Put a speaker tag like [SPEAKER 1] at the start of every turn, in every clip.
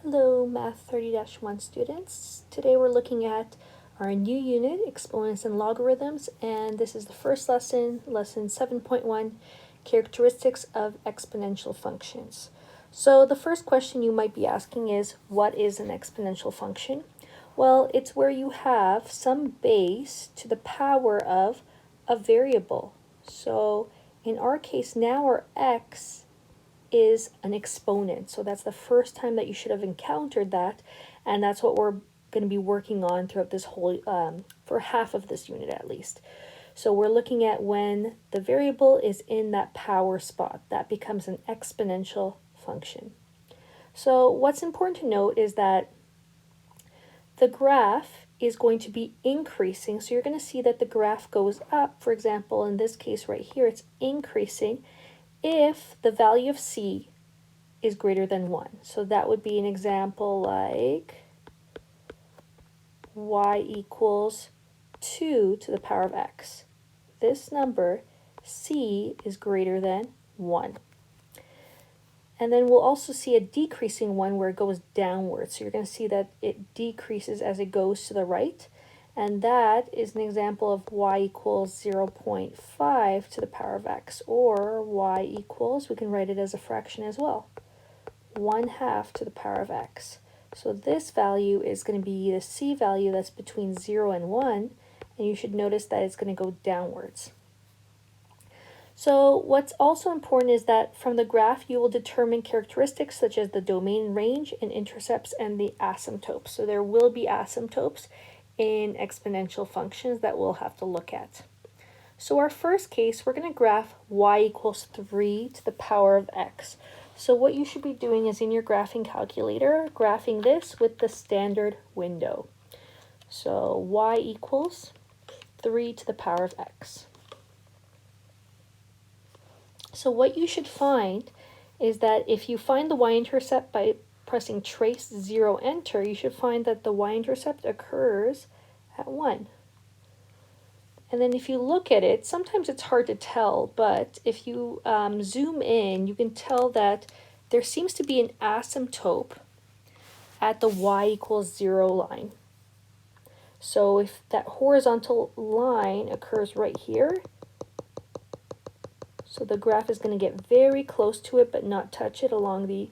[SPEAKER 1] Hello, Math 30-1 students. Today we're looking at our new unit, Exponents and Logarithms, and this is the first lesson, lesson 7.1, Characteristics of Exponential Functions. So the first question you might be asking is, what is an exponential function? Well, it's where you have some base to the power of a variable. So in our case now our x is an exponent. So that's the first time that you should have encountered that, and that's what we're going to be working on throughout this whole, for half of this unit at least. So we're looking at when the variable is in that power spot, that becomes an exponential function. So what's important to note is that the graph is going to be increasing. So you're going to see that the graph goes up. For example, in this case right here, it's increasing if the value of c is greater than 1. So that would be an example like y equals 2 to the power of x. This number, c, is greater than 1. And then we'll also see a decreasing one where it goes downwards. So you're going to see that it decreases as it goes to the right. And that is an example of y equals 0.5 to the power of x, or y equals, we can write it as a fraction as well, 1/2 to the power of x. So this value is going to be the c value that's between 0 and 1, and you should notice that it's going to go downwards. So what's also important is that from the graph you will determine characteristics such as the domain range and intercepts and the asymptotes. So there will be asymptotes in exponential functions that we'll have to look at. So our first case, we're going to graph y equals 3 to the power of x. So what you should be doing is in your graphing calculator, graphing this with the standard window. So y equals 3 to the power of x. So what you should find is that if you find the y-intercept by pressing trace 0 enter, you should find that the y-intercept occurs at 1. And then if you look at it, sometimes it's hard to tell, but if you zoom in, you can tell that there seems to be an asymptote at the y equals 0 line. So if that horizontal line occurs right here, so the graph is going to get very close to it but not touch it along the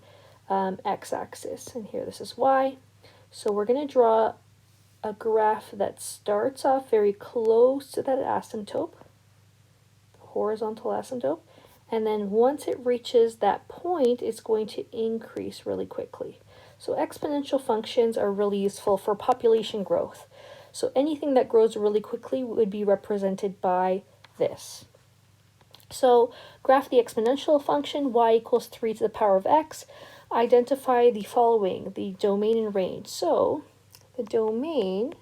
[SPEAKER 1] x-axis. And here this is y. So we're going to draw a graph that starts off very close to that asymptote, horizontal asymptote, and then once it reaches that point, it's going to increase really quickly. So exponential functions are really useful for population growth. So anything that grows really quickly would be represented by this. So graph the exponential function y equals 3 to the power of x. Identify the following, the domain and range. So the domain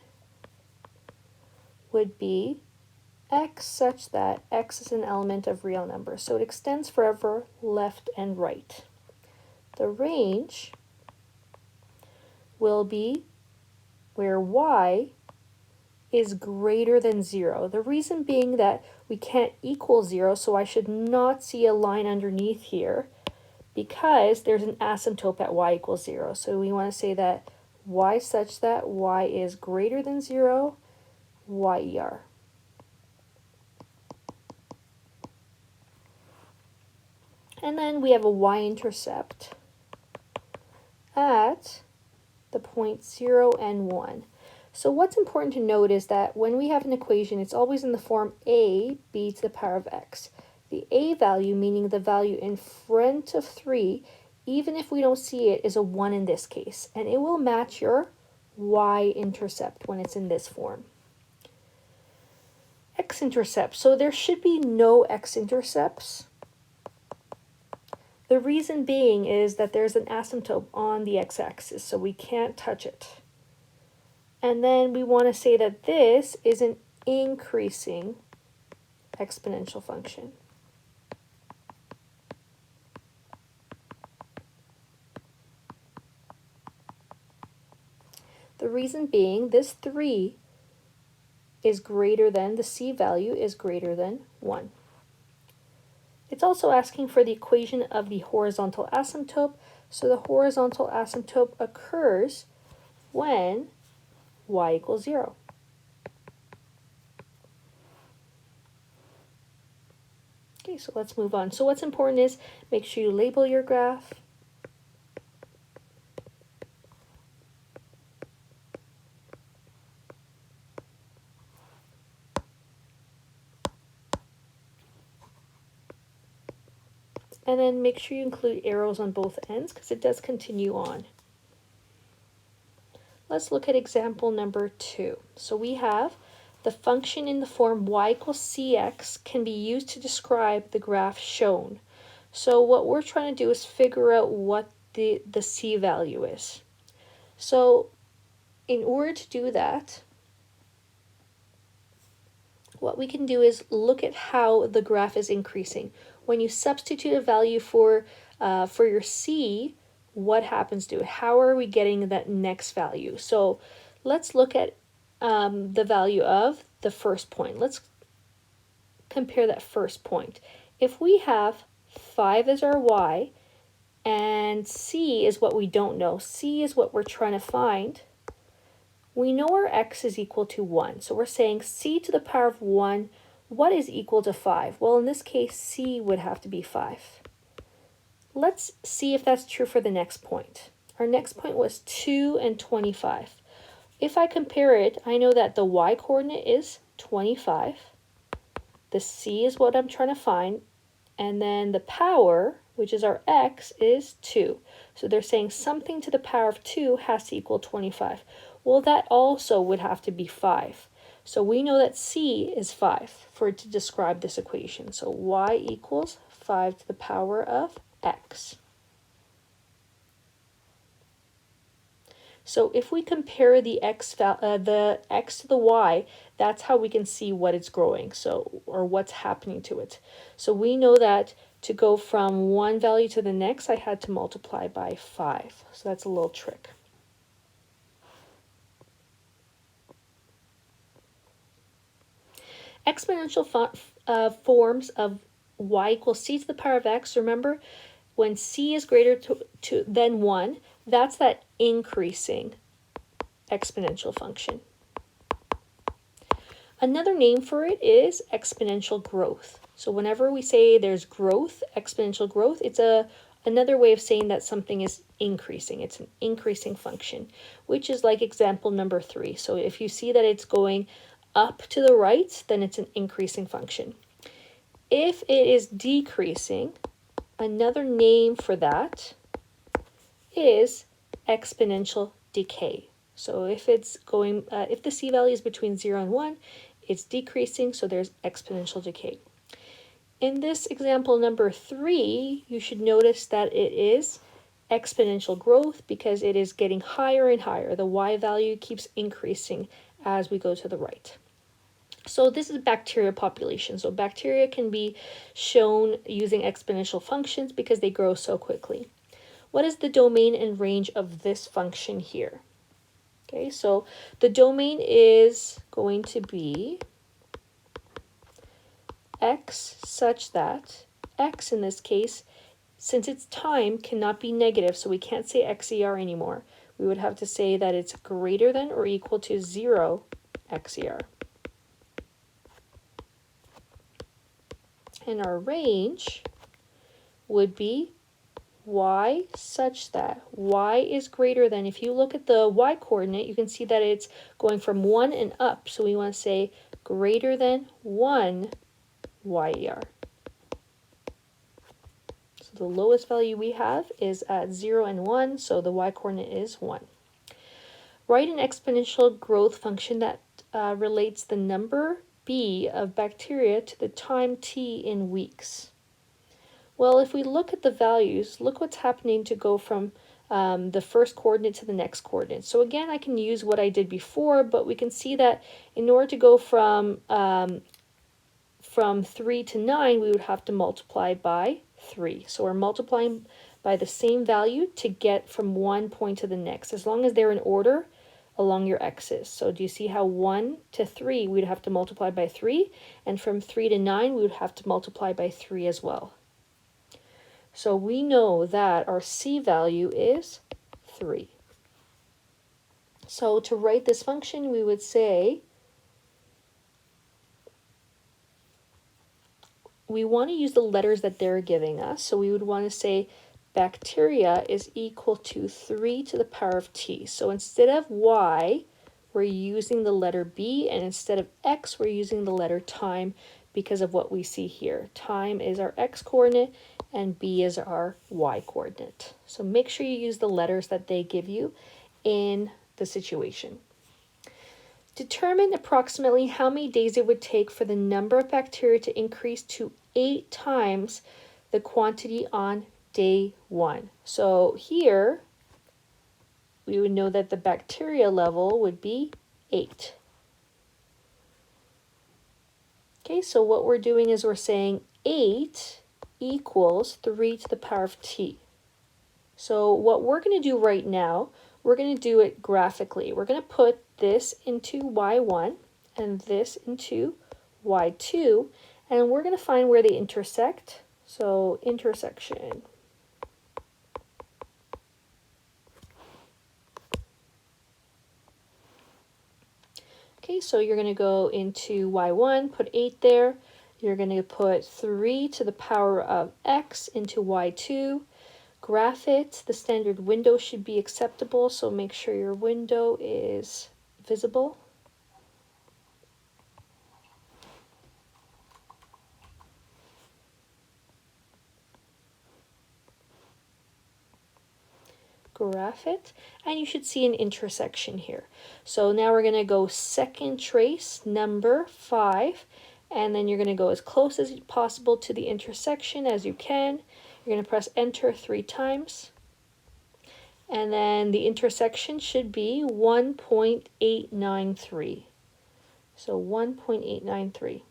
[SPEAKER 1] would be x such that x is an element of real numbers. So it extends forever left and right. The range will be where y is greater than 0. The reason being that we can't equal 0, so I should not see a line underneath here because there's an asymptote at y equals 0. So we want to say that y such that y is greater than 0, yer. And then we have a y-intercept at the point 0 and 1. So what's important to note is that when we have an equation, it's always in the form a b to the power of x. The a value, meaning the value in front of 3, even if we don't see it, is a 1 in this case. And it will match your y-intercept when it's in this form. X-intercept. So there should be no x-intercepts. The reason being is that there's an asymptote on the x-axis, so we can't touch it. And then we want to say that this is an increasing exponential function. The reason being this 3 is greater than, the c value is greater than 1. It's also asking for the equation of the horizontal asymptote. So the horizontal asymptote occurs when y equals 0. Okay, so let's move on. So what's important is make sure you label your graph. And then make sure you include arrows on both ends because it does continue on. Let's look at example number 2. So we have the function in the form y equals cx can be used to describe the graph shown. So what we're trying to do is figure out what the c value is. So in order to do that, what we can do is look at how the graph is increasing. When you substitute a value for your c, what happens to it? How are we getting that next value? So let's look at the value of the first point. Let's compare that first point. If we have 5 as our y and c is what we don't know, c is what we're trying to find, we know our x is equal to 1. So we're saying c to the power of 1, what is equal to 5? Well, in this case, c would have to be 5. Let's see if that's true for the next point. Our next point was 2 and 25. If I compare it, I know that the y-coordinate is 25. The c is what I'm trying to find. And then the power, which is our x, is 2. So they're saying something to the power of 2 has to equal 25. Well, that also would have to be 5. So we know that c is 5 for it to describe this equation. So y equals 5 to the power of x. So if we compare the x to the y, that's how we can see what it's growing, or what's happening to it. So we know that to go from one value to the next, I had to multiply by 5. So that's a little trick. Exponential forms of y equals c to the power of x. Remember, when c is greater than 1, that's that increasing exponential function. Another name for it is exponential growth. So whenever we say there's growth, exponential growth, it's another way of saying that something is increasing. It's an increasing function, which is like example number 3. So if you see that it's going up to the right, then it's an increasing function. If it is decreasing, another name for that is exponential decay. So if it's going, if the c value is between 0 and 1, it's decreasing, so there's exponential decay. In this example number 3, you should notice that it is exponential growth because it is getting higher and higher. The y value keeps increasing as we go to the right. So this is bacteria population. So bacteria can be shown using exponential functions because they grow so quickly. What is the domain and range of this function here? Okay, so the domain is going to be x such that x in this case, since its time cannot be negative, so we can't say xer anymore. We would have to say that it's greater than or equal to 0 xer. And our range would be y such that y is greater than, if you look at the y coordinate, you can see that it's going from 1 and up. So we want to say greater than 1 yer. So the lowest value we have is at 0 and 1, so the y coordinate is 1. Write an exponential growth function that relates the number b of bacteria to the time t in weeks. Well, if we look at the values, look what's happening to go from the first coordinate to the next coordinate. So again, I can use what I did before, but we can see that in order to go from 3 to 9, we would have to multiply by 3. So we're multiplying by the same value to get from one point to the next, as long as they're in order along your x's. So do you see how 1 to 3, we'd have to multiply by 3, and from 3 to 9, we would have to multiply by 3 as well. So we know that our C value is 3. So to write this function, we would say we want to use the letters that they're giving us. So we would want to say bacteria is equal to 3 to the power of t. So instead of y, we're using the letter b, and instead of x, we're using the letter time because of what we see here. Time is our x coordinate and b is our y coordinate. So make sure you use the letters that they give you in the situation. Determine approximately how many days it would take for the number of bacteria to increase to 8 times the quantity on day 1. So here, we would know that the bacteria level would be 8. Okay, so what we're doing is we're saying 8 equals 3 to the power of t. So what we're going to do right now, we're going to do it graphically. We're going to put this into y1 and this into y2, and we're going to find where they intersect. So intersection. Okay, so you're going to go into y1, put 8 there. You're going to put 3 to the power of x into y2. Graph it. The standard window should be acceptable, so make sure your window is visible. Graph it, and you should see an intersection here. So now we're going to go second trace number 5, and then you're going to go as close as possible to the intersection as you can. You're going to press enter 3 times, and then the intersection should be 1.893. So 1.893.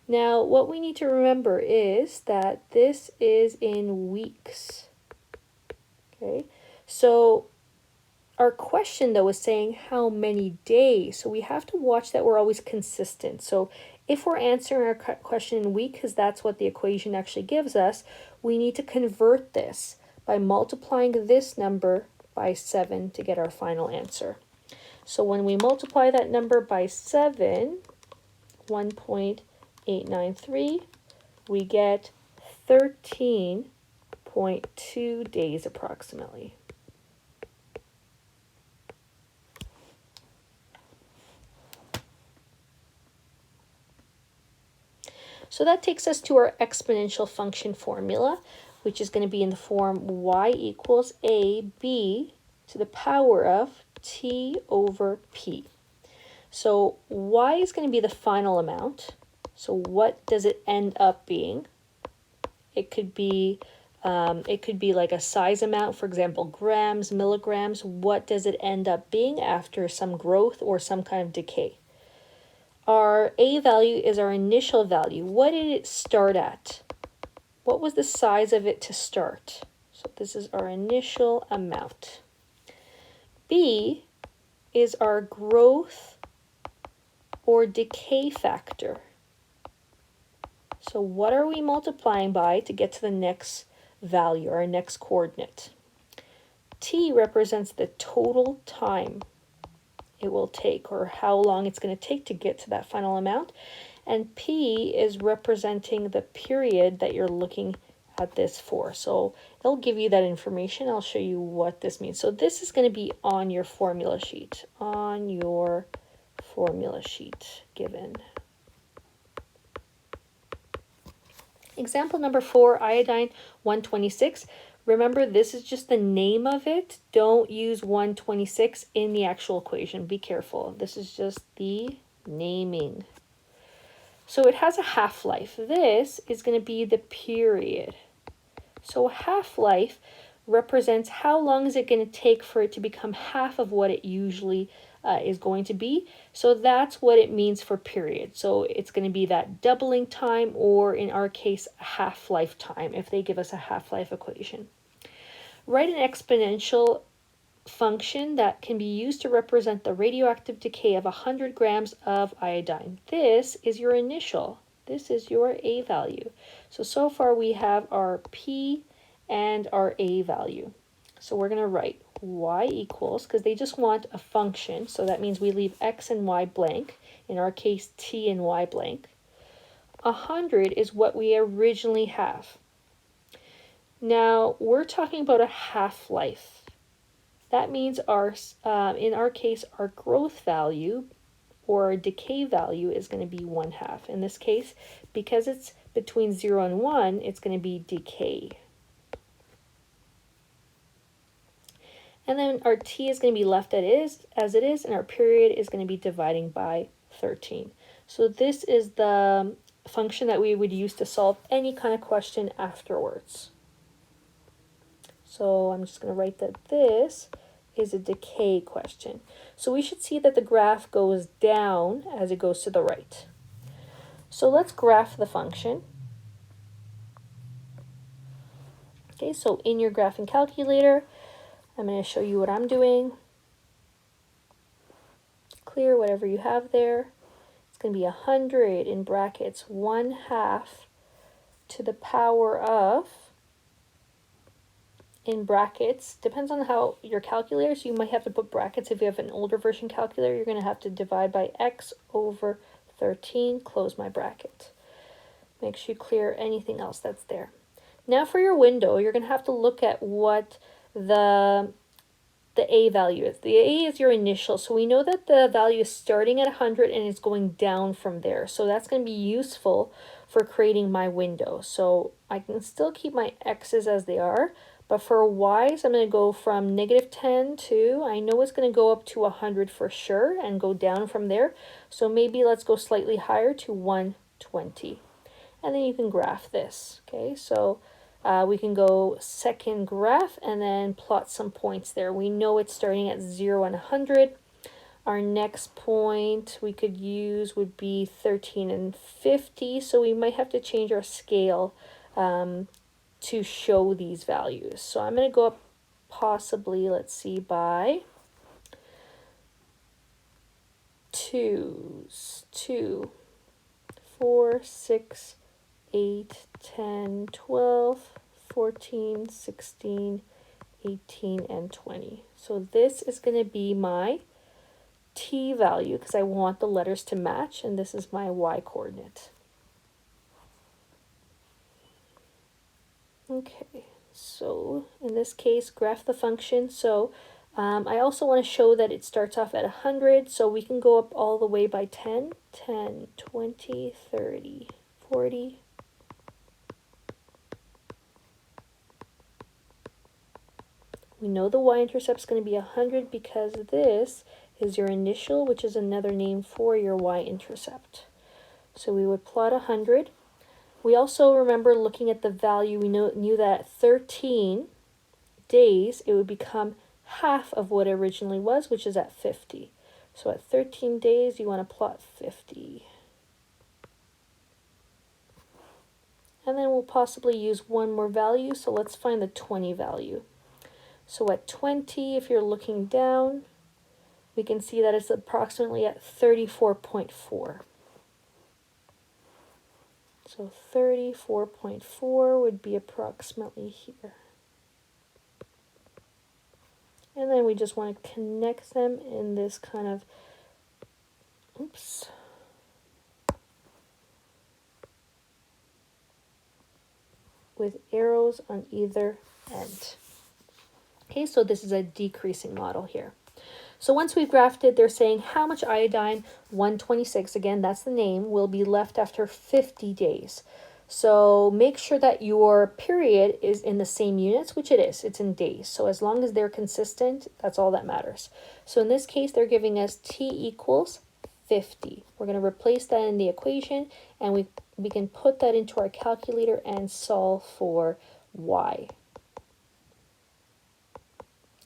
[SPEAKER 1] Now, what we need to remember is that this is in weeks. Okay, so our question though is saying how many days. So we have to watch that we're always consistent. So if we're answering our question in week, because that's what the equation actually gives us, we need to convert this by multiplying this number by 7 to get our final answer. So when we multiply that number by 7, 1.893, we get 13.2 days approximately. So that takes us to our exponential function formula, which is going to be in the form y equals ab to the power of t over p. So y is going to be the final amount. So what does it end up being? It could be like a size amount, for example, grams, milligrams. What does it end up being after some growth or some kind of decay? Our A value is our initial value. What did it start at? What was the size of it to start? So this is our initial amount. B is our growth or decay factor. So what are we multiplying by to get to the next value, our next coordinate? T represents the total time it will take, or how long it's going to take to get to that final amount. And P is representing the period that you're looking at this for. So they'll give you that information. I'll show you what this means. So this is going to be on your formula sheet, given. Example number 4, iodine 126. Remember, this is just the name of it. Don't use 126 in the actual equation. Be careful. This is just the naming. So it has a half-life. This is going to be the period. So half-life represents how long is it going to take for it to become half of what it usually is going to be. So that's what it means for period. So it's going to be that doubling time, or in our case, a half-life time if they give us a half-life equation. Write an exponential function that can be used to represent the radioactive decay of 100 grams of iodine. This is your initial. This is your A value. So far we have our P and our A value. So we're going to write y equals, because they just want a function, so that means we leave x and y blank, in our case t and y blank. 100 is what we originally have. Now we're talking about a half-life. That means in our case, our growth value or our decay value is going to be 1/2. In this case, because it's between 0 and 1, it's going to be decay. And then our t is going to be left as it is, and our period is going to be dividing by 13. So this is the function that we would use to solve any kind of question afterwards. So I'm just going to write that this is a decay question. So we should see that the graph goes down as it goes to the right. So let's graph the function. Okay, so in your graphing calculator, I'm going to show you what I'm doing. Clear whatever you have there. It's going to be 100 in brackets 1/2 to the power of, in brackets, depends on how your calculator, so you might have to put brackets. If you have an older version calculator, you're going to have to divide by x over 13, close my bracket. Make sure you clear anything else that's there. Now for your window, you're going to have to look at what the A value is. The A is your initial, so we know that the value is starting at 100 and it's going down from there. So that's going to be useful for creating my window. So I can still keep my x's as they are, but for y's, I'm going to go from -10 to, I know it's going to go up to 100 for sure and go down from there. So maybe let's go slightly higher to 120. And then you can graph this. Okay, so we can go second graph and then plot some points there. We know it's starting at 0 and 100. Our next point we could use would be 13 and 50. So we might have to change our scale to show these values. So I'm going to go up possibly, let's see, by 2, 4, 6, 8, 10, 12, 14, 16, 18, and 20. So this is going to be my t value because I want the letters to match, and this is my y coordinate. Okay, so in this case, graph the function. So I also want to show that it starts off at 100, so we can go up all the way by 10, 10, 20, 30, 40, we know the y-intercept is going to be 100 because this is your initial, which is another name for your y-intercept. So we would plot 100. We also remember looking at the value, we knew that at 13 days, it would become half of what it originally was, which is at 50. So at 13 days, you want to plot 50. And then we'll possibly use one more value, so let's find the 20 value. So at 20, if you're looking down, we can see that it's approximately at 34.4. So 34.4 would be approximately here. And then we just want to connect them in this kind of, with arrows on either end. Okay, so this is a decreasing model here. So once we've graphed it, they're saying how much iodine, 126, again, that's the name, will be left after 50 days. So make sure that your period is in the same units, which it is, it's in days. So as long as they're consistent, that's all that matters. So in this case, they're giving us T equals 50. We're going to replace that in the equation, and we can put that into our calculator and solve for Y.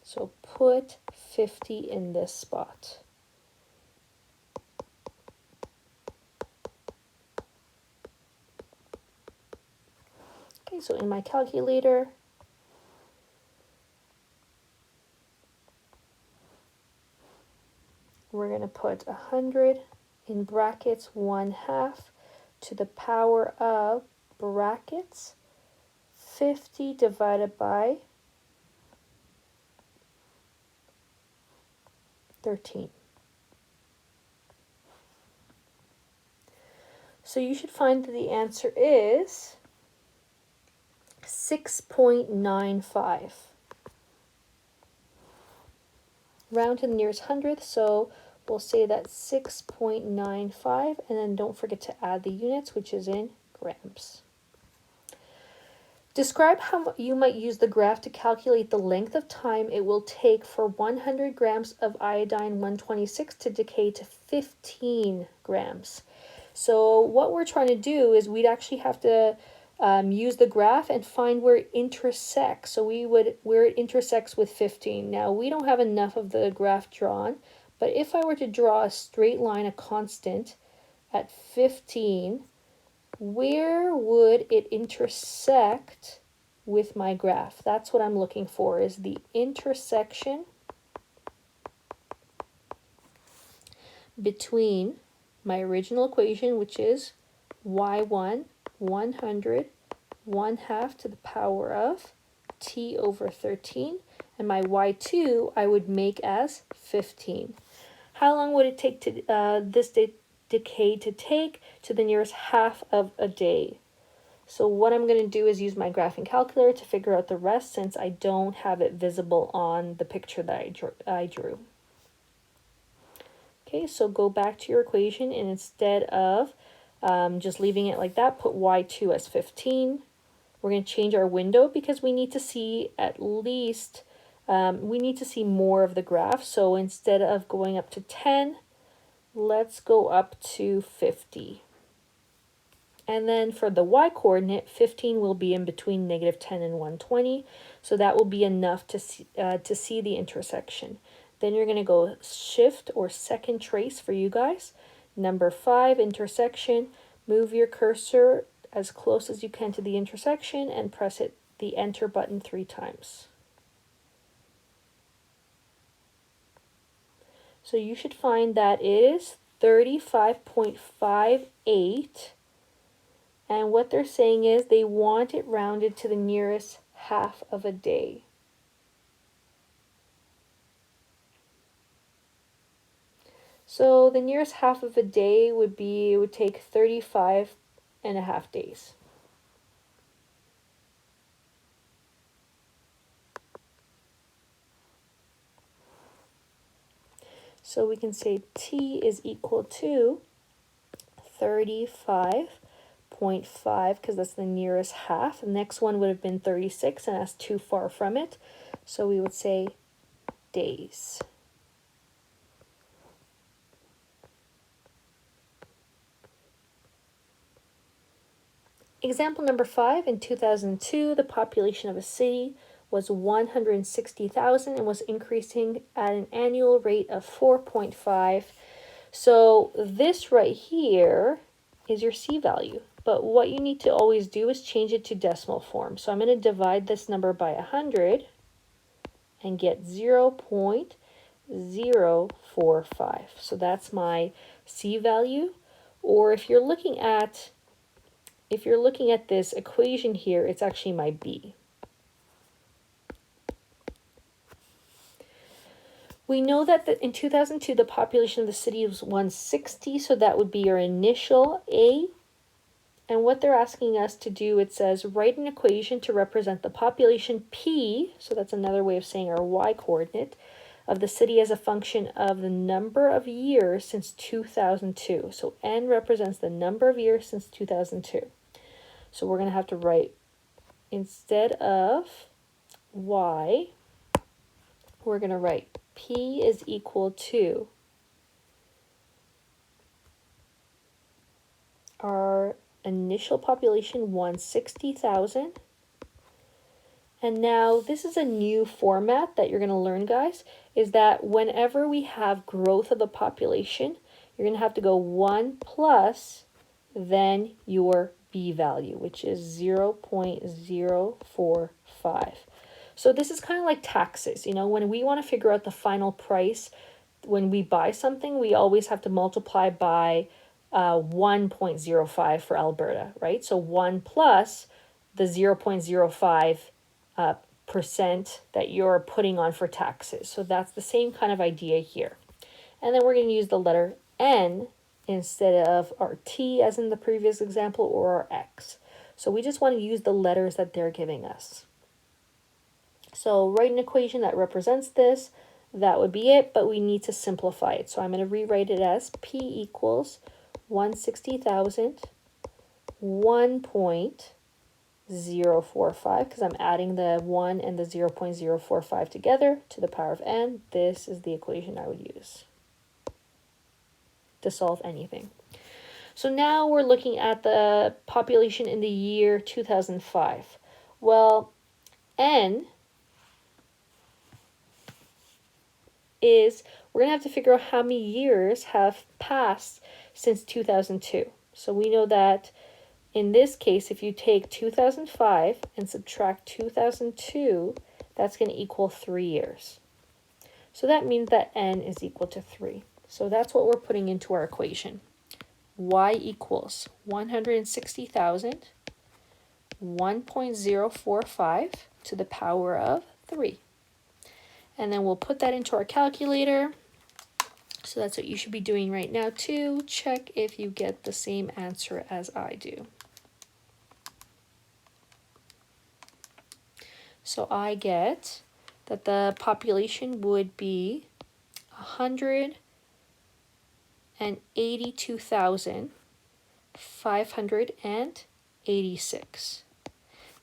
[SPEAKER 1] So put 50 in this spot. Okay, so in my calculator, going to put 100 in brackets 1/2 to the power of brackets 50 divided by 13. So you should find that the answer is 6.95. Round to the nearest hundredth, so we'll say that 6.95, and then don't forget to add the units, which is in grams. Describe how you might use the graph to calculate the length of time it will take for 100 grams of iodine 126 to decay to 15 grams. So what we're trying to do is we'd actually have to use the graph and find where it intersects. So where it intersects with 15. Now we don't have enough of the graph drawn, but if I were to draw a straight line, a constant at 15, where would it intersect with my graph? That's what I'm looking for, is the intersection between my original equation, which is y1, 100, 1/2 to the power of t over 13, and my y2 I would make as 15. How long would it take to this decay to take to the nearest half of a day? So what I'm going to do is use my graphing calculator to figure out the rest, since I don't have it visible on the picture that I drew. Okay, so go back to your equation, and instead of just leaving it like that, put y2 as 15. We're going to change our window because we need to see at least, we need to see more of the graph. So instead of going up to 10, let's go up to 50. And then for the y-coordinate, 15 will be in between -10 and 120. So that will be enough to see the intersection. Then you're going to go shift or second trace for you guys. Number 5, intersection. Move your cursor as close as you can to the intersection and press the enter button 3 times. So you should find that is 35.58. And what they're saying is they want it rounded to the nearest half of a day. So the nearest half of a day would be, it would take 35.5 days. So we can say t is equal to 35.5, because that's the nearest half. The next one would have been 36, and that's too far from it. So we would say days. Example number 5, in 2002, the population of a city was 160,000 and was increasing at an annual rate of 4.5. So this right here is your C value. But what you need to always do is change it to decimal form. So I'm going to divide this number by 100 and get 0.045. So that's my C value. Or if you're looking at this equation here, it's actually my B. We know that in 2002, the population of the city was 160, so that would be your initial A. And what they're asking us to do, it says, write an equation to represent the population P, so that's another way of saying our y-coordinate, of the city as a function of the number of years since 2002. So N represents the number of years since 2002. So we're going to have to write, instead of y, we're going to write P is equal to our initial population, 160,000. And now this is a new format that you're going to learn, guys, is that whenever we have growth of the population, you're going to have to go 1 plus then your B value, which is 0.045. So this is kind of like taxes. You know, when we want to figure out the final price, when we buy something, we always have to multiply by 1.05 for Alberta, right? So 1 plus the 0.05 percent that you're putting on for taxes. So that's the same kind of idea here. And then we're going to use the letter N instead of our T as in the previous example or our X. So we just want to use the letters that they're giving us. So write an equation that represents this. That would be it, but we need to simplify it. So I'm going to rewrite it as P equals 160,000, 1.045, because I'm adding the 1 and the 0.045 together to the power of n. This is the equation I would use to solve anything. So now we're looking at the population in the year 2005. Well, n is, we're going to have to figure out how many years have passed since 2002. So we know that in this case, if you take 2005 and subtract 2002, that's going to equal 3 years. So that means that n is equal to 3. So that's what we're putting into our equation. Y equals 160,000, 1.045 to the power of 3. And then we'll put that into our calculator. So that's what you should be doing right now too. Check if you get the same answer as I do. So I get that the population would be 182,586.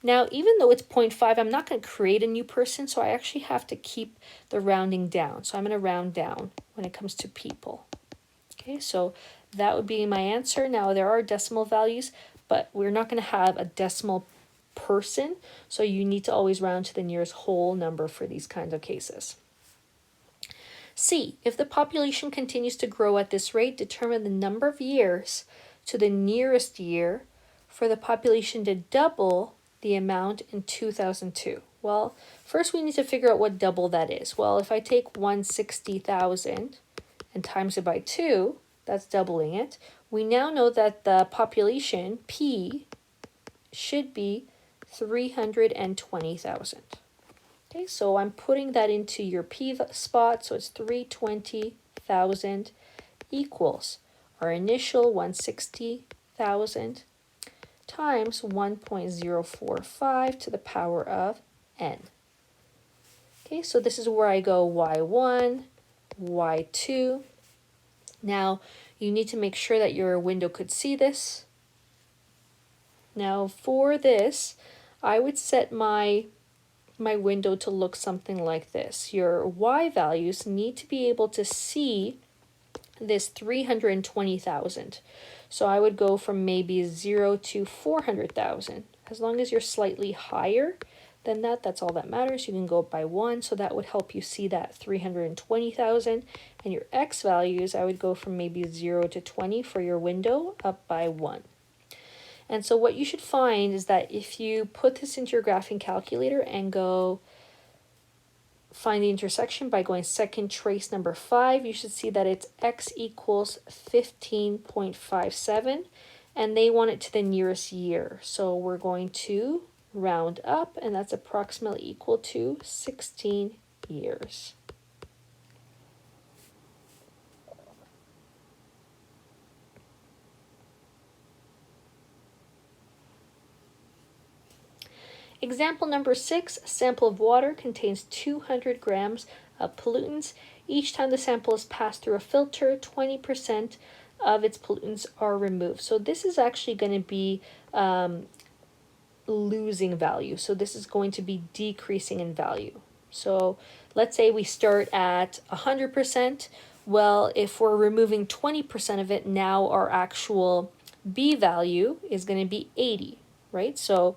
[SPEAKER 1] Now, even though it's 0.5, I'm not going to create a new person, so I actually have to keep the rounding down. So I'm going to round down when it comes to people. Okay, so that would be my answer. Now, there are decimal values, but we're not going to have a decimal person, so you need to always round to the nearest whole number for these kinds of cases. C, if the population continues to grow at this rate, determine the number of years to the nearest year for the population to double the amount in 2002. Well, first we need to figure out what double that is. Well, if I take 160,000 and times it by 2, that's doubling it. We now know that the population, P, should be 320,000. Okay, so I'm putting that into your P spot, so it's 320,000 equals our initial 160,000 times 1.045 to the power of n. Okay, so this is where I go y1, y2. Now, you need to make sure that your window could see this. Now, for this, I would set my window to look something like this. Your y values need to be able to see this 320,000. So I would go from maybe 0 to 400,000. As long as you're slightly higher than that, that's all that matters. You can go up by 1, so that would help you see that 320,000. And your x values, I would go from maybe 0 to 20 for your window, up by 1. And so what you should find is that if you put this into your graphing calculator and go find the intersection by going second trace number 5, you should see that it's x equals 15.57, and they want it to the nearest year. So we're going to round up, and that's approximately equal to 16 years. Example number 6, a sample of water contains 200 grams of pollutants. Each time the sample is passed through a filter, 20% of its pollutants are removed. So this is actually going to be losing value. So this is going to be decreasing in value. So let's say we start at 100%. Well, if we're removing 20% of it, now our actual B value is going to be 80, right? So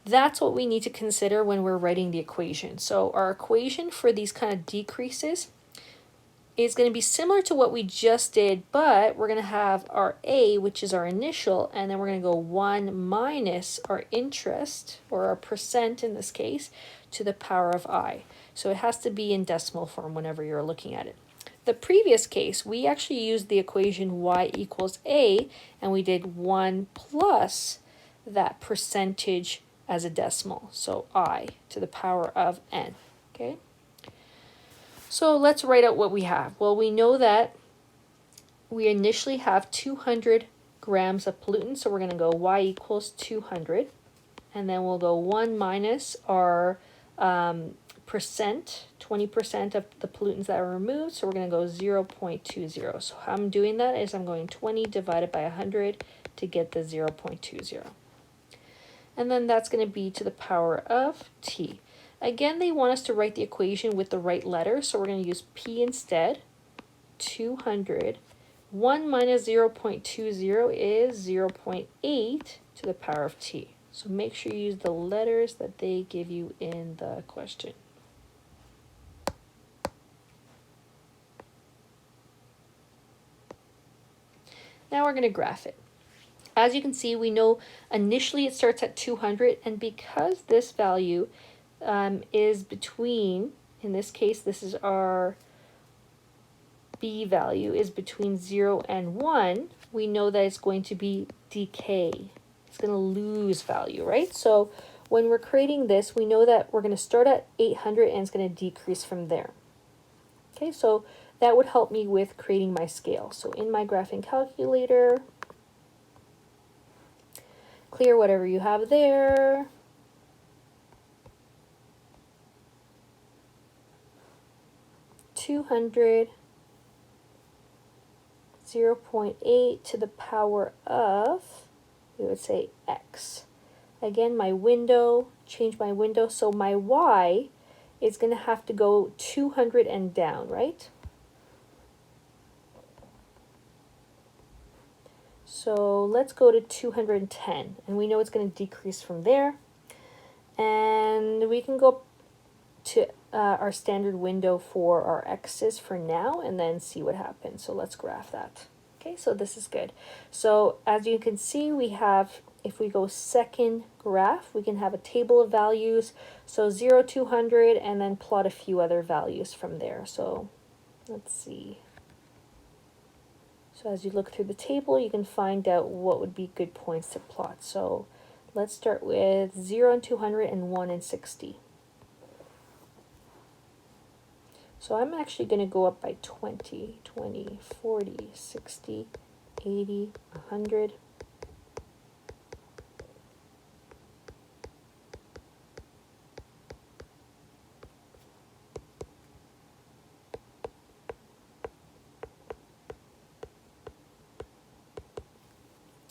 [SPEAKER 1] that's what we need to consider when we're writing the equation. So our equation for these kind of decreases is going to be similar to what we just did, but we're going to have our A, which is our initial, and then we're going to go 1 minus our interest, or our percent in this case, to the power of I. So it has to be in decimal form whenever you're looking at it. the previous case, we actually used the equation y equals a, and we did 1 plus that percentage as a decimal, so I to the power of n, okay? So let's write out what we have. Well, we know that we initially have 200 grams of pollutant, so we're going to go y equals 200, and then we'll go 1 minus our percent, 20% of the pollutants that are removed, so we're going to go 0.20. So how I'm doing that is I'm going 20 divided by 100 to get the 0.20. And then that's going to be to the power of t. Again, they want us to write the equation with the right letter, so we're going to use p instead. 200. 1 minus 0.20 is 0.8 to the power of t. So make sure you use the letters that they give you in the question. Now we're going to graph it. As you can see, we know initially it starts at 200, and because this value is between, in this case, this is our b value, is between 0 and 1, we know that it's going to be decay. It's going to lose value, right? So when we're creating this, we know that we're going to start at 800 and it's going to decrease from there. Okay, so that would help me with creating my scale. So in my graphing calculator, clear whatever you have there. (200) 0.8 to the power of, we would say x. Again, my window, change my window, so my y is going to have to go 200 and down, right? So let's go to 210, and we know it's going to decrease from there. And we can go to our standard window for our x's for now, and then see what happens. So let's graph that. Okay, so this is good. So as you can see, we have, if we go second graph, we can have a table of values. So 0, 200, and then plot a few other values from there. So let's see. So as you look through the table, you can find out what would be good points to plot. So let's start with 0 and 200 and 1 and 60. So I'm actually going to go up by 20, 20, 40, 60, 80, 100.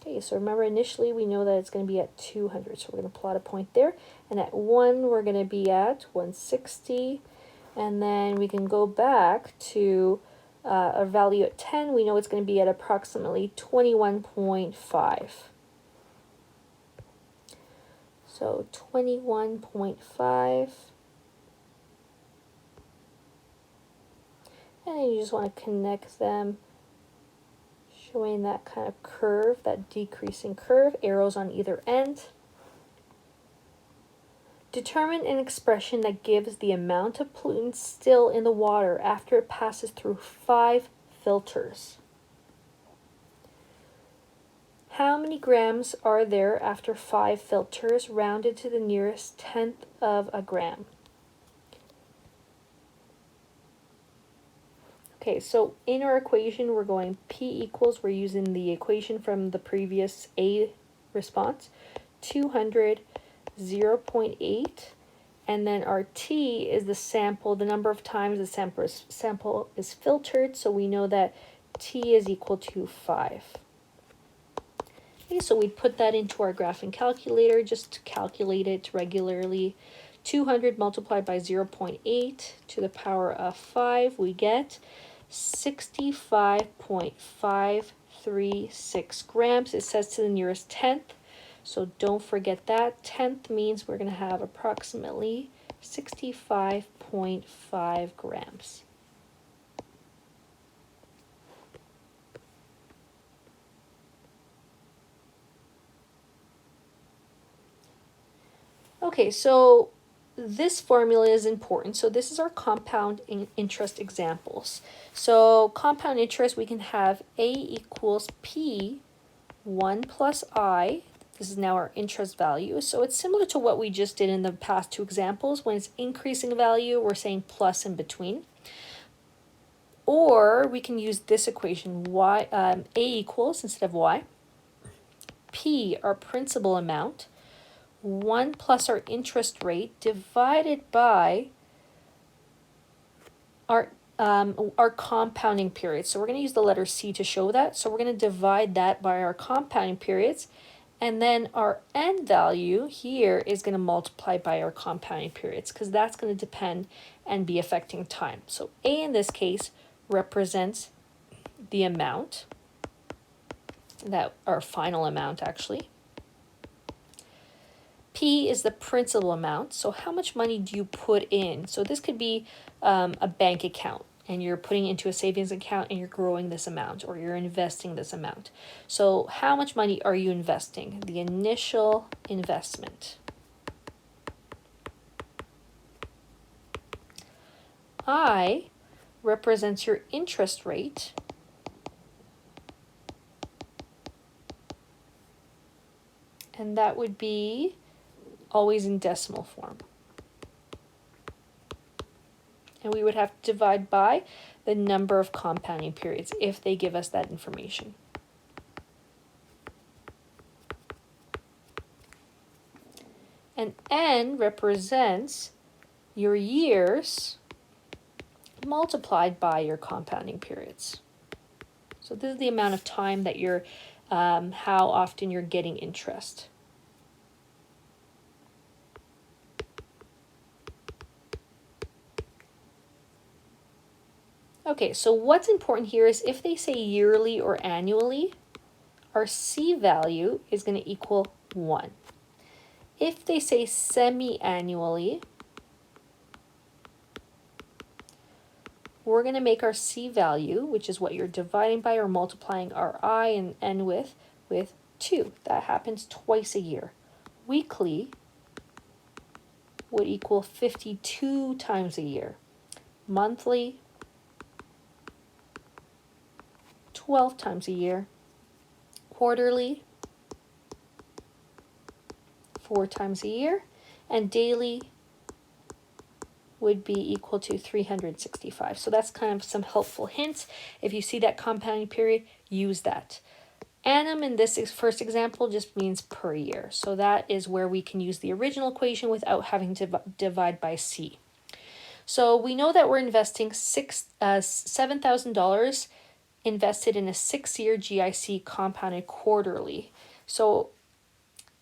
[SPEAKER 1] Okay, so remember initially we know that it's going to be at 200, so we're going to plot a point there. And at 1, we're going to be at 160. And then we can go back to a value at 10. We know it's going to be at approximately 21.5. So 21.5. And then you just want to connect them, showing that kind of curve, that decreasing curve, arrows on either end. Determine an expression that gives the amount of pollutant still in the water after it passes through 5 filters. How many grams are there after 5 filters rounded to the nearest tenth of a gram? Okay, so in our equation, we're going P equals, we're using the equation from the previous A response, 200, 0.8, and then our T is the sample, the number of times the sample is filtered, so we know that T is equal to 5. Okay, so we put that into our graphing calculator just to calculate it regularly. 200 multiplied by 0.8 to the power of 5, we get 65.536 grams. It says to the nearest tenth, so don't forget that. Tenth means we're going to have approximately 65.5 grams. Okay, so this formula is important. So this is our compound interest examples. So compound interest, we can have A equals P 1 plus I. This is now our interest value. So it's similar to what we just did in the past two examples. When it's increasing value, we're saying plus in between. Or we can use this equation, A equals, instead of Y, P, our principal amount, 1 plus our interest rate divided by our compounding period. So we're going to use the letter C to show that. So we're going to divide that by our compounding periods. And then our end value here is going to multiply by our compounding periods, because that's going to depend and be affecting time. So A in this case represents the amount, that our final amount actually. P is the principal amount. So how much money do you put in? So this could be a bank account, and you're putting it into a savings account and you're growing this amount, or you're investing this amount. So how much money are you investing? The initial investment. I represents your interest rate. And that would be always in decimal form. And we would have to divide by the number of compounding periods if they give us that information. And N represents your years multiplied by your compounding periods. So this is the amount of time that you're, how often you're getting interest. Okay, so what's important here is if they say yearly or annually, our C value is going to equal 1. If they say semi-annually, we're going to make our C value, which is what you're dividing by or multiplying our I and N with 2. That happens twice a year. Weekly would equal 52 times a year. Monthly, 12 times a year. Quarterly, 4 times a year. And daily would be equal to 365. So that's kind of some helpful hints. If you see that compounding period, use that. Annum in this first example just means per year. So that is where we can use the original equation without having to divide by C. So we know that we're investing $7,000 invested in a 6-year GIC compounded quarterly. So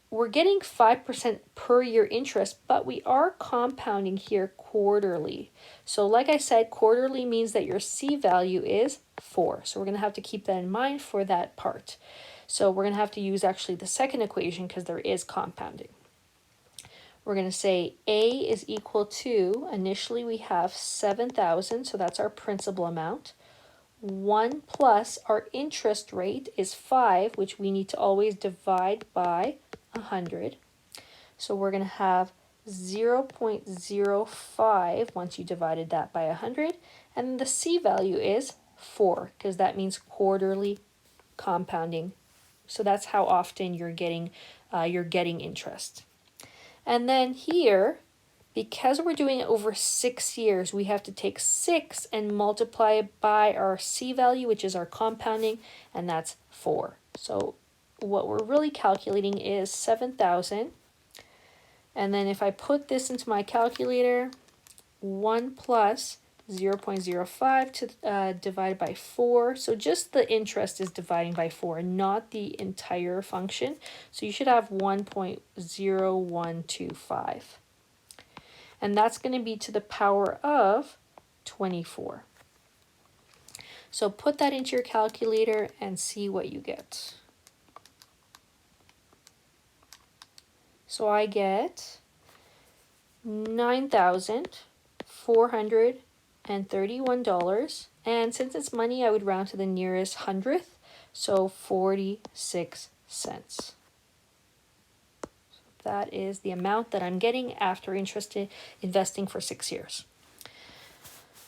[SPEAKER 1] we're getting 5% per year interest, but we are compounding here quarterly. So like I said, quarterly means that your C value is 4. So we're going to have to keep that in mind for that part. So we're going to have to use actually the second equation because there is compounding. We're going to say A is equal to, initially we have 7,000, so that's our principal amount. 1 plus our interest rate is 5, which we need to always divide by 100. So we're going to have 0.05 once you divided that by 100. And the C value is 4, because that means quarterly compounding. So that's how often you're getting interest. And then here, because we're doing it over 6 years, we have to take 6 and multiply it by our C value, which is our compounding, and that's 4. So what we're really calculating is 7,000. And then if I put this into my calculator, 1 plus 0.05 to divided by 4. So just the interest is dividing by 4, not the entire function. So you should have 1.0125. And that's going to be to the power of 24. So put that into your calculator and see what you get. So I get $9,431. And since it's money, I would round to the nearest hundredth. So 46 cents. That is the amount that I'm getting after investing for 6 years.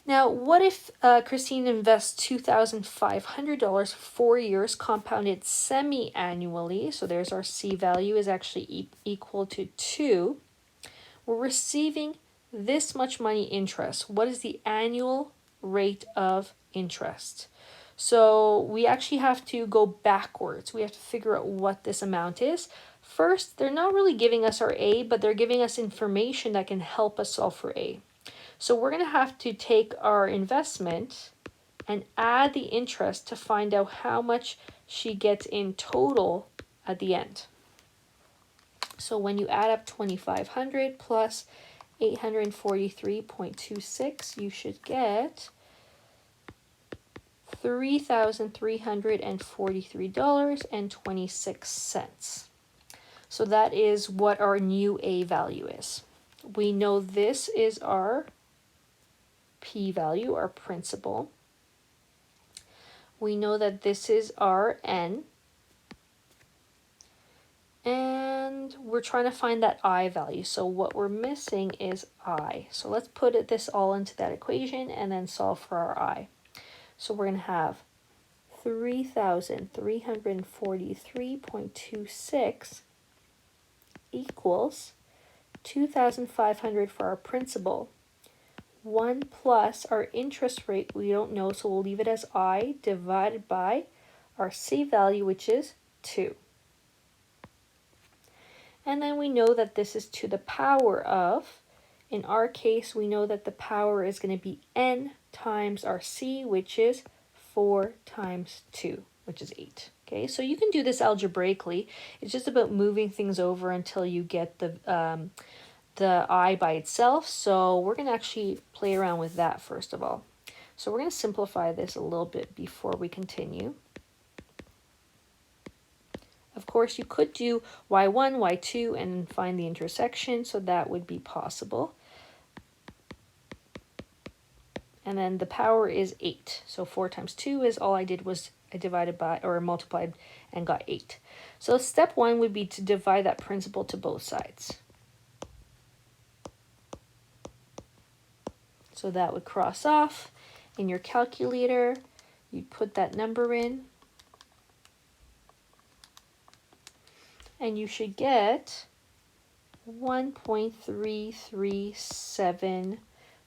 [SPEAKER 1] Now, what if Christine invests $2,500 for 4 years, compounded semi-annually? So there's our C value is actually equal to 2. We're receiving this much money interest. What is the annual rate of interest? So we actually have to go backwards. We have to figure out what this amount is. First, they're not really giving us our A, but they're giving us information that can help us solve for A. So we're going to have to take our investment and add the interest to find out how much she gets in total at the end. So when you add up 2,500 plus 843.26, you should get $3,343.26. So that is what our new A value is. We know this is our P value, our principal. We know that this is our N. And we're trying to find that I value. So what we're missing is I. So let's put this all into that equation and then solve for our I. So we're going to have 3,343.26 equals 2,500 for our principal. 1 plus our interest rate, we don't know, so we'll leave it as I, divided by our C value, which is 2. And then we know that this is to the power of, in our case, we know that the power is going to be N times our C, which is 4 times 2, which is 8. Okay, so you can do this algebraically. It's just about moving things over until you get the I by itself. So we're going to actually play around with that first of all. So we're going to simplify this a little bit before we continue. Of course, you could do y1, y2, and find the intersection, so that would be possible. And then the power is 8. So 4 times 2 is all I did was I divided by, or multiplied and got 8. So step 1 would be to divide that principal to both sides. So that would cross off. In your calculator, you'd put that number in. And you should get 1.337.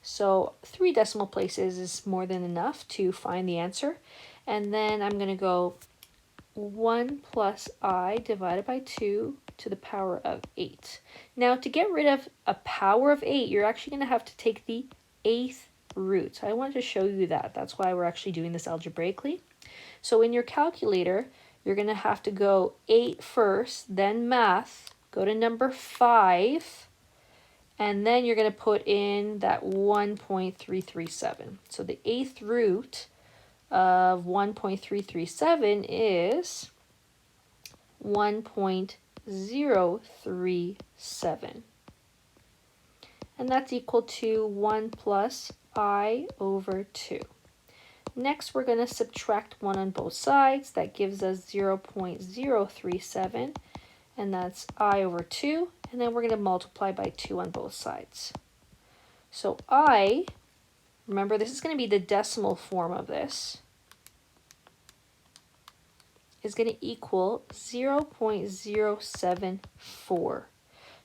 [SPEAKER 1] So 3 decimal places is more than enough to find the answer. And then I'm going to go 1 plus I divided by 2 to the power of 8. Now to get rid of a power of 8, you're actually going to have to take the 8th root. So I wanted to show you that. That's why we're actually doing this algebraically. So in your calculator, you're going to have to go 8 first, then math, go to number 5, and then you're going to put in that 1.337. So the 8th root of 1.337 is 1.037. And that's equal to 1 plus I over 2. Next, we're going to subtract 1 on both sides. That gives us 0.037, and that's I over 2. And then we're going to multiply by 2 on both sides. So I, remember this is going to be the decimal form of this, is going to equal 0.074.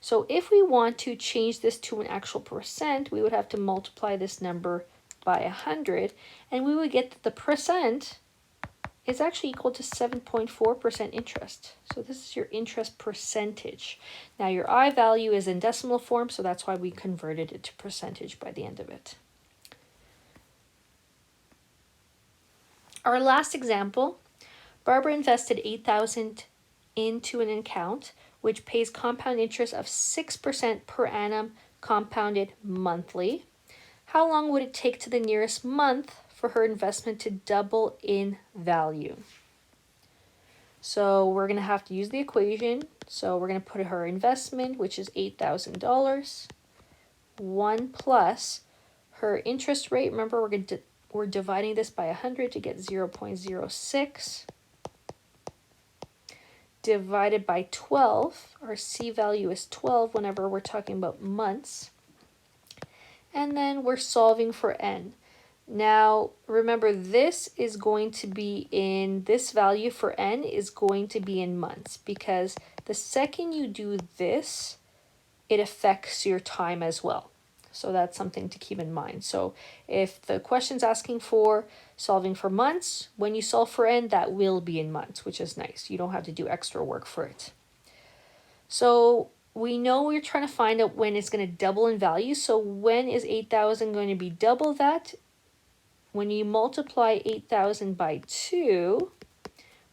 [SPEAKER 1] So if we want to change this to an actual percent, we would have to multiply this number by 100, and we would get that the percent is actually equal to 7.4% interest. So this is your interest percentage. Now your I value is in decimal form, so that's why we converted it to percentage by the end of it. Our last example, Barbara invested $8,000 into an account which pays compound interest of 6% per annum compounded monthly. How long would it take to the nearest month for her investment to double in value? So we're going to have to use the equation. So we're going to put her investment, which is $8,000, 1 plus her interest rate. Remember, we're dividing this by 100 to get 0.06. divided by 12. Our C value is 12 whenever we're talking about months. And then we're solving for n. Now, remember, this is going to be in, this value for n is going to be in months, because the second you do this, it affects your time as well. So that's something to keep in mind. So if the question's asking for solving for months, when you solve for n, that will be in months, which is nice. You don't have to do extra work for it. So we know we're trying to find out when it's going to double in value. So when is 8,000 going to be double that? When you multiply 8,000 by 2,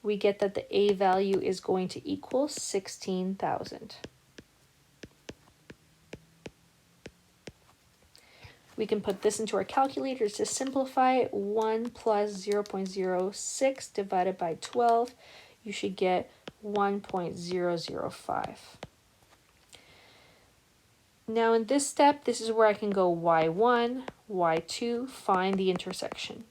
[SPEAKER 1] we get that the A value is going to equal 16,000. We can put this into our calculator to simplify. 1 plus 0.06 divided by 12, you should get 1.005. Now in this step, this is where I can go y1, y2, find the intersection.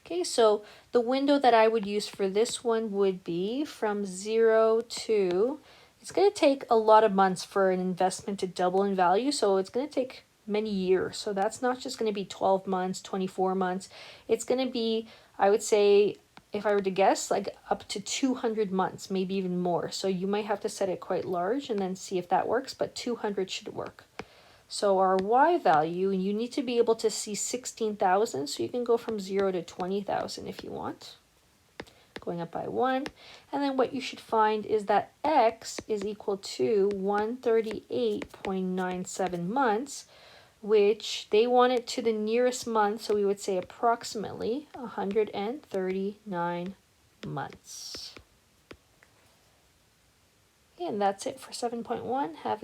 [SPEAKER 1] Okay, so the window that I would use for this one would be from 0 to, it's going to take a lot of months for an investment to double in value, so it's going to take many years. So that's not just going to be 12 months, 24 months. It's going to be, I would say, if I were to guess, like up to 200 months, maybe even more. So you might have to set it quite large and then see if that works, but 200 should work. So our y value, you need to be able to see 16,000, so you can go from 0 to 20,000 if you want, going up by 1. And then what you should find is that x is equal to 138.97 months, which they want it to the nearest month, so we would say approximately 139 months. And that's it for 7.1. Have